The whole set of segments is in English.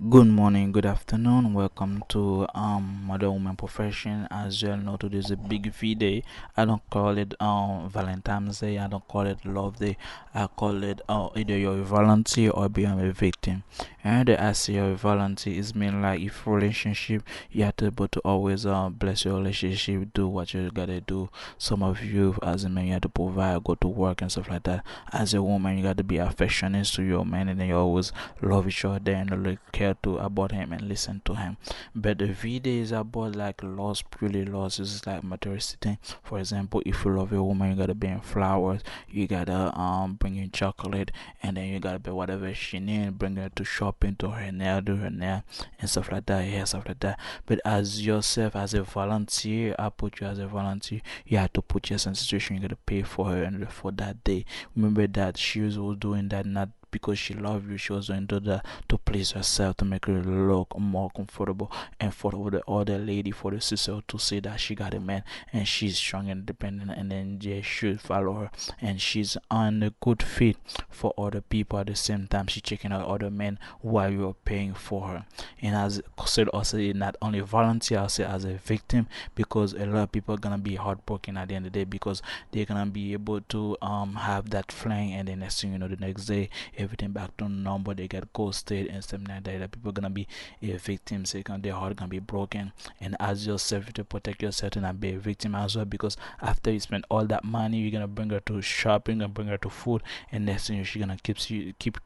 Good morning, good afternoon. Welcome to Mother Woman Profession. As you all know, today is a big V Day. I don't call it Valentine's Day. I don't call it Love Day. I call it either you're a volunteer or being a victim. And the I say you're a volunteer is mean like if relationship you have to able to always bless your relationship, do what you gotta do. Some of you as a man you have to provide, go to work and stuff like that. As a woman you got to be affectionate to your man, and then you always love each other and look care to about him and listen to him. But the video is about like loss, purely loss. It's like materialistic thing. For example, if you love a woman, you gotta bring flowers, you gotta bring in chocolate, and then you gotta buy whatever she need, bring her to shopping, to her nail, do her nail and stuff like that, yeah, stuff like that. But as yourself as a volunteer, I put you as a volunteer, you have to put yourself in a situation you gotta pay for her and for that day. Remember that she was doing that not because she loved you, she was doing that to please herself, to make her look more comfortable, and for the other lady, for the sister to say that she got a man and she's strong and independent, and then they should follow her, and she's on a good fit for other people. At the same time, she checking out other men while you're paying for her. And as I said, also not only volunteer, I say as a victim, because a lot of people are gonna be heartbroken at the end of the day, because they're gonna be able to have that fling, and then next thing you know, the next day everything back to normal, they get ghosted and stuff like that. People gonna be a victim, so their heart gonna be broken. And as yourself to protect yourself and not be a victim as well, because after you spend all that money, you're gonna bring her to shopping and bring her to food, and next thing she's gonna keep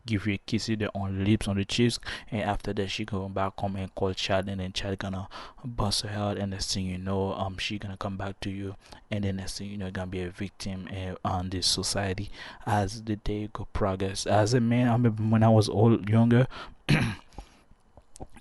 give you a kiss either on lips, on the cheeks, and after that she go back home and call Chad, and then Chad gonna bust her out, and next thing you know, she gonna come back to you, and then next thing you know, you're gonna be a victim on this society as the day go progress. As a man, I remember when I was old younger,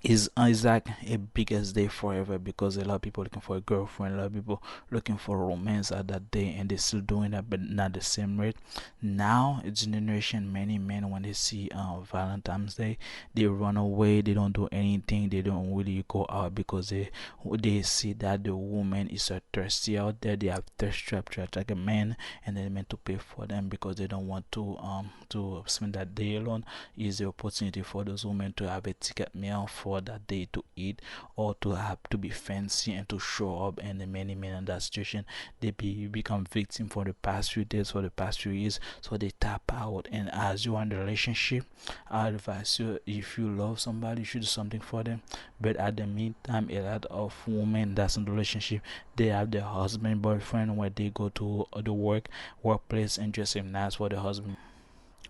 is like a biggest day forever, because a lot of people looking for a girlfriend, a lot of people looking for romance at that day, and they're still doing that, but not the same rate. Now, it's generation, many men when they see Valentine's Day, they run away, they don't do anything, they don't really go out, because they see that the woman is so thirsty out there, they have thirst trap to attract a man, and they're meant to pay for them, because they don't want to spend that day alone. Is the opportunity for those women to have a ticket meal for that day to eat, or to have to be fancy and to show up. And the many men in that situation, they become victim for the past few days, for the past few years, so they tap out. And as you are in the relationship, I advise you, if you love somebody, you should do something for them. But at the meantime, a lot of women that's in the relationship, they have their husband, boyfriend, where they go to the workplace and dress him nice for the husband,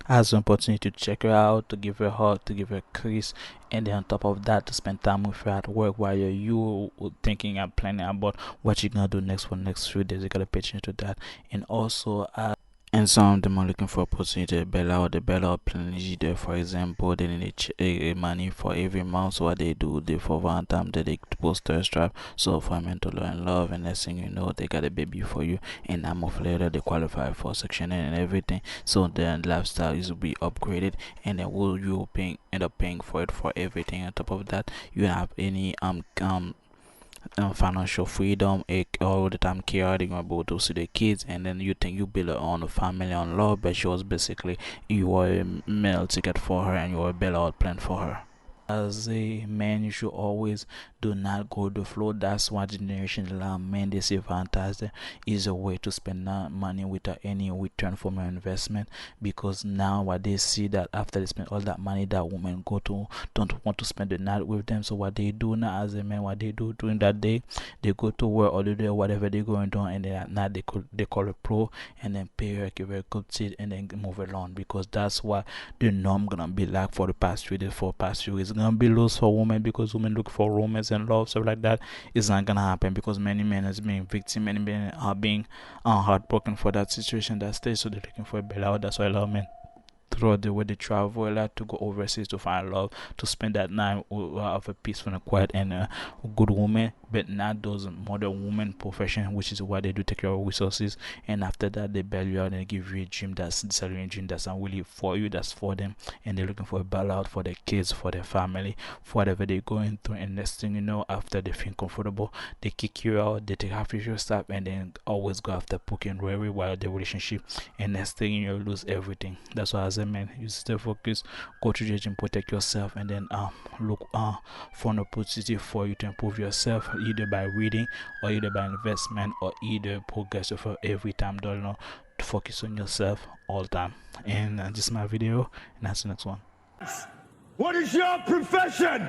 has the opportunity to check her out, to give her a hug, to give her a kiss, and then on top of that, to spend time with her at work while you thinking and planning about what you're gonna do next for the next few days. You gotta pay attention to that. And also, and some of them are looking for opportunity to bail out. The bailout plan is there. For example, they need money for every month. So what they do, they for one time they post thirst trap. So for men to learn love, and next thing you know, they got a baby for you, and a month later they qualify for Section 8 and everything. So their lifestyle is to be upgraded, and then will you end up paying for it for everything. On top of that, you have any financial freedom, all the time care, they're able to see the kids, and then you think you build on a family on love, but she was basically, you were a meal ticket for her, and you were a bailout plan for her. As a man, you should always do not go with the flow. That's why generation a lot of men, they say Valentine's Day is a way to spend money without any return from your investment, because now what they see, that after they spend all that money, that woman don't want to spend the night with them. So what they do now as a man, what they do during that day, they go to work or they do whatever they're going on, and then at night they call a pro, and then pay her, give her a good seat, and then move along, because that's what the norm gonna be like for the past 3 days, for past few years. It's gonna be loose for women, because women look for romance and love, stuff like that. It's not gonna happen, because many men is being victim, many men are being heartbroken for that situation, that stage, so they're looking for a bailout. That's why a lot of men throughout the way they travel a lot to go overseas to find love, to spend that night of a peaceful and quiet and a good woman, but not those modern woman profession, which is what they do, take care of resources, and after that they bail you out and give you a dream that's selling a dream that's not really for you, that's for them, and they're looking for a bailout for their kids, for their family, for whatever they're going through. And next thing you know, after they feel comfortable, they kick you out, they take half of your stuff, and then always go after poking worry while the relationship, and next thing you lose everything. That's why as as a man. You stay focused, go to the gym, protect yourself, and then look for an opportunity for you to improve yourself, either by reading or either by investment or either progressive for every time. Don't know to focus on yourself all the time. And this is my video, and that's the next one. What is your profession?